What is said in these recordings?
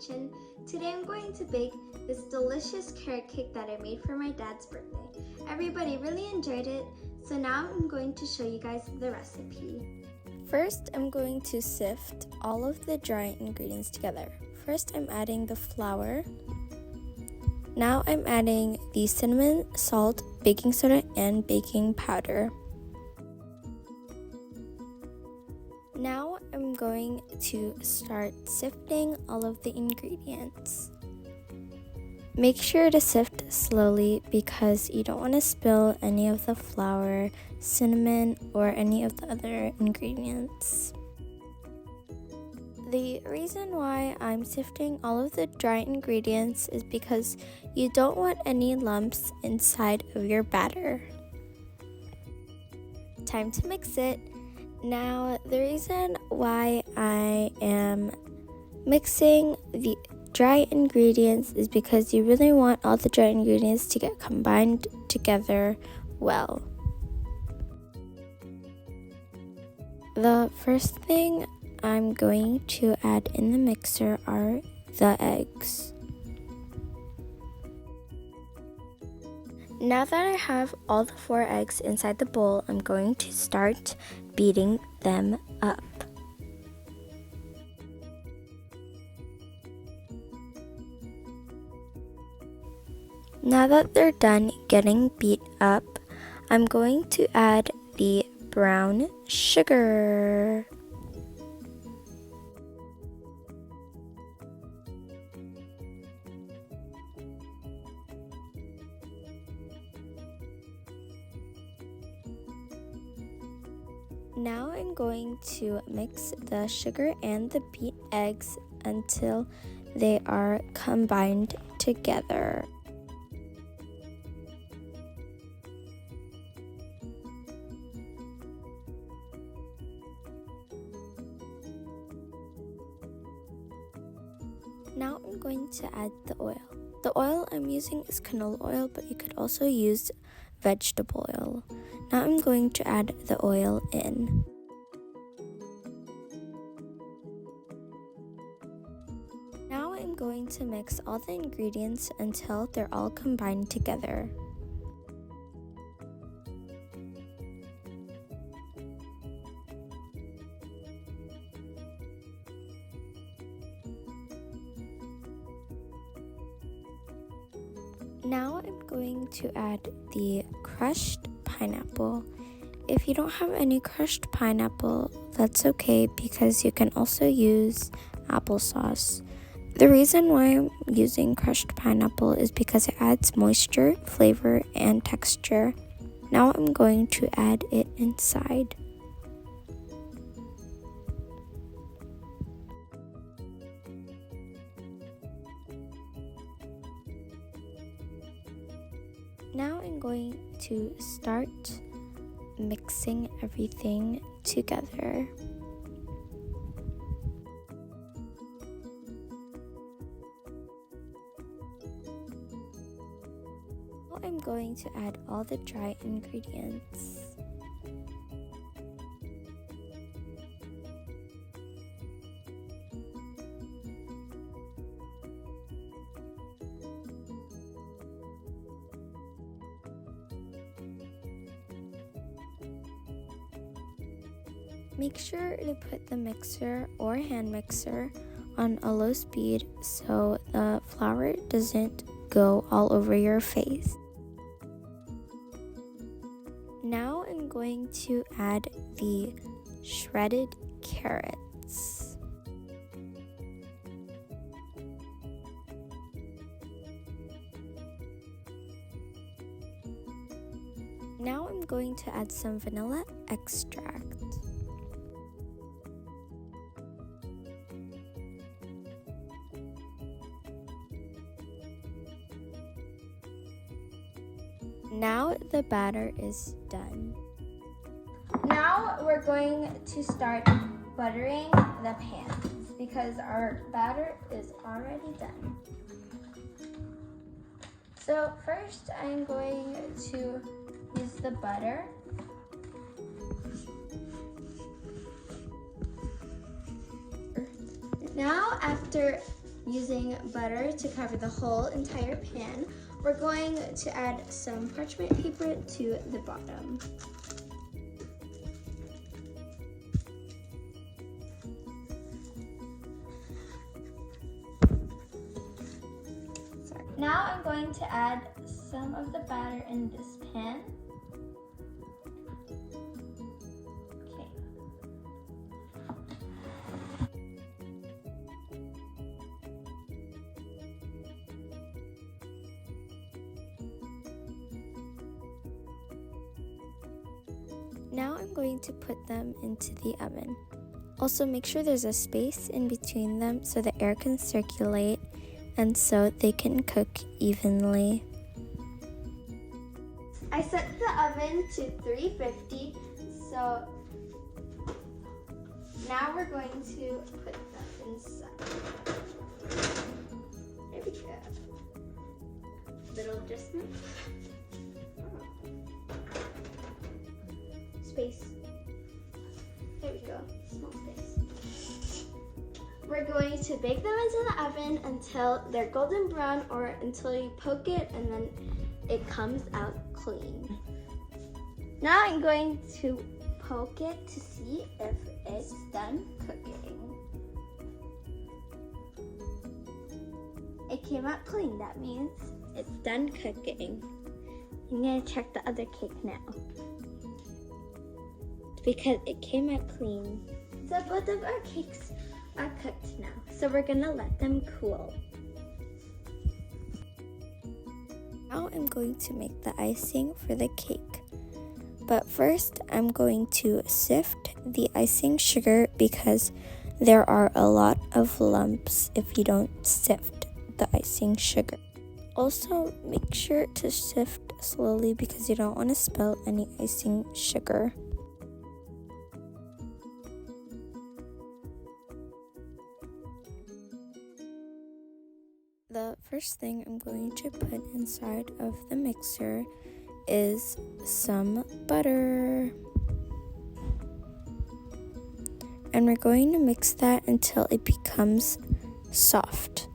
Kitchen. Today I'm going to bake this delicious carrot cake that I made for my dad's birthday. Everybody really enjoyed it, so now I'm going to show you guys the recipe. First, I'm going to sift all of the dry ingredients together. First, I'm adding the flour. Now I'm adding the cinnamon, salt, baking soda, and baking powder. Now I'm going to start sifting all of the ingredients. Make sure to sift slowly because you don't want to spill any of the flour, cinnamon, or any of the other ingredients. The reason why I'm sifting all of the dry ingredients is because you don't want any lumps inside of your batter. Time to mix it. Now, the reason why I am mixing the dry ingredients is because you really want all the dry ingredients to get combined together well. The first thing I'm going to add in the mixer are the eggs. Now that I have all the 4 eggs inside the bowl, I'm going to start beating them up. Now that they're done getting beat up, I'm going to add the brown sugar. Now I'm going to mix the sugar and the beat eggs until they are combined together. Now I'm going to add the oil. The oil I'm using is canola oil, but you could also use vegetable oil. Now I'm going to add the oil in. Now I'm going to mix all the ingredients until they're all combined together. Now I'm going to add the crushed pineapple. If you don't have any crushed pineapple, that's okay because you can also use applesauce. The reason why I'm using crushed pineapple is because it adds moisture, flavor, and texture. Now I'm going to add it inside. Now I'm going to start mixing everything together. Now I'm going to add all the dry ingredients. Make sure to put the mixer or hand mixer on a low speed so the flour doesn't go all over your face. Now I'm going to add the shredded carrots. Now I'm going to add some vanilla extract. Now the batter is done. Now we're going to start buttering the pans because our batter is already done. So first I'm going to use the butter. Now after using butter to cover the whole entire pan. We're going to add some parchment paper to the bottom. Now I'm going to add some of the batter in this pan. Okay. Now I'm going to put them into the oven. Also make sure there's a space in between them so the air can circulate and so they can cook evenly. I set the oven to 350, so now we're going to put them inside. There we go. Little adjustment. Space. There we go, small space. We're going to bake them into the oven until they're golden brown or until you poke it and then it comes out clean. Now I'm going to poke it to see if it's done cooking. It came out clean, that means it's done cooking. I'm gonna check the other cake now, because it came out clean. So both of our cakes are cooked now, so we're gonna let them cool. Now I'm going to make the icing for the cake. But first I'm going to sift the icing sugar because there are a lot of lumps if you don't sift the icing sugar. Also make sure to sift slowly because you don't want to spill any icing sugar. The first thing I'm going to put inside of the mixer is some butter. And we're going to mix that until it becomes soft.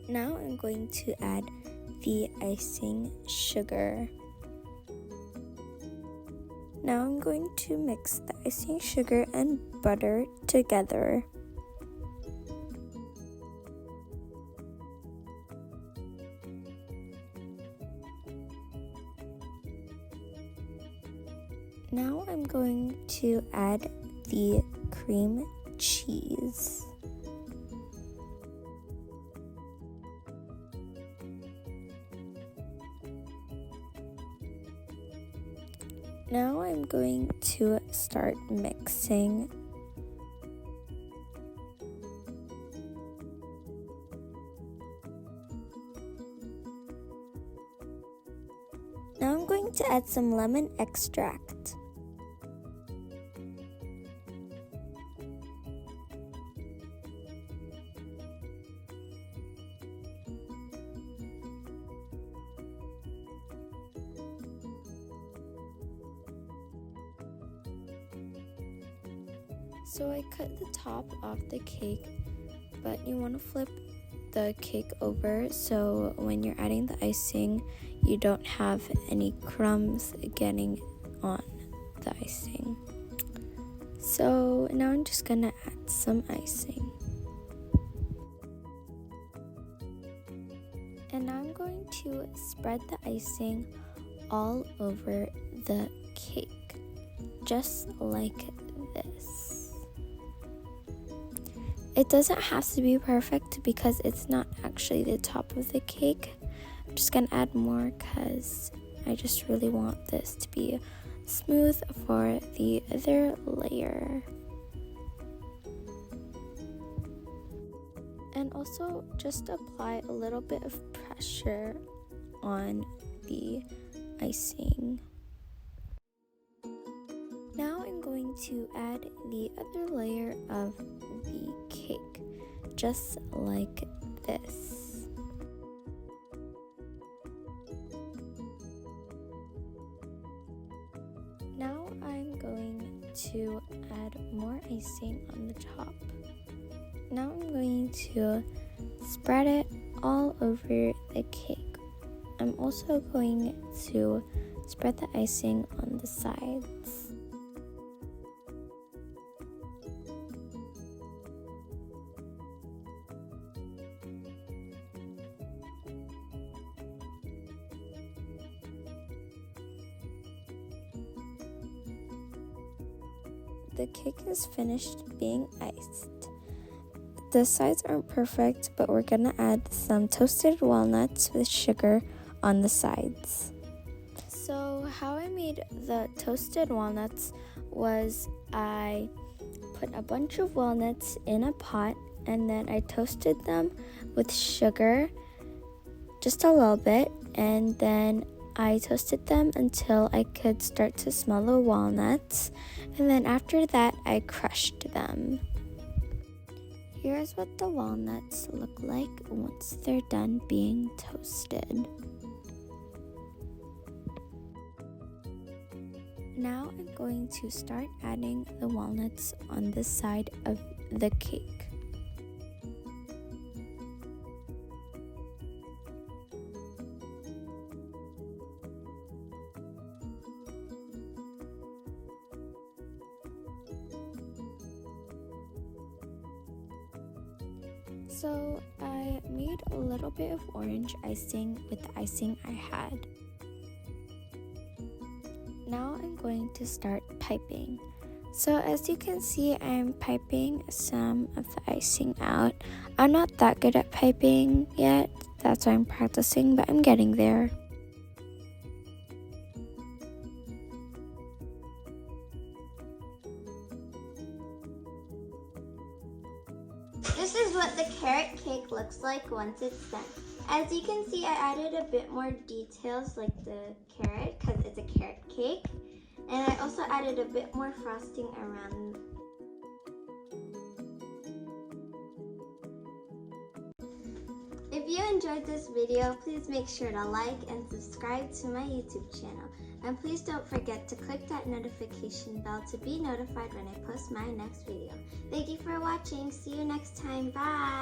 Now I'm going to add the icing sugar. Now I'm going to mix the icing sugar and butter together. Now I'm going to add the cream cheese. Now I'm going to start mixing. Now I'm going to add some lemon extract. So I cut the top off the cake, but you want to flip the cake over so when you're adding the icing, you don't have any crumbs getting on the icing. So now I'm just gonna add some icing. And now I'm going to spread the icing all over the cake, just like this. It doesn't have to be perfect because it's not actually the top of the cake. I'm just gonna add more because I just really want this to be smooth for the other layer. And also just apply a little bit of pressure on the icing. Now I'm going to add the other layer of the cake, just like this. Now I'm going to add more icing on the top. Now I'm going to spread it all over the cake. I'm also going to spread the icing on the sides. The cake is finished being iced. The sides aren't perfect, but we're gonna add some toasted walnuts with sugar on the sides. So how I made the toasted walnuts was I put a bunch of walnuts in a pot and then I toasted them with sugar just a little bit, and then I toasted them until I could start to smell the walnuts, and then after that I crushed them. Here's what the walnuts look like once they're done being toasted. Now I'm going to start adding the walnuts on the side of the cake. So I made a little bit of orange icing with the icing I had. Now I'm going to start piping. So as you can see, I'm piping some of the icing out. I'm not that good at piping yet, that's why I'm practicing, but I'm getting there. This is what the carrot cake looks like once it's done. As you can see, I added a bit more details like the carrot because it's a carrot cake. And I also added a bit more frosting around. If you enjoyed this video, please make sure to like and subscribe to my YouTube channel. And please don't forget to click that notification bell to be notified when I post my next video. Thank you for watching. See you next time. Bye!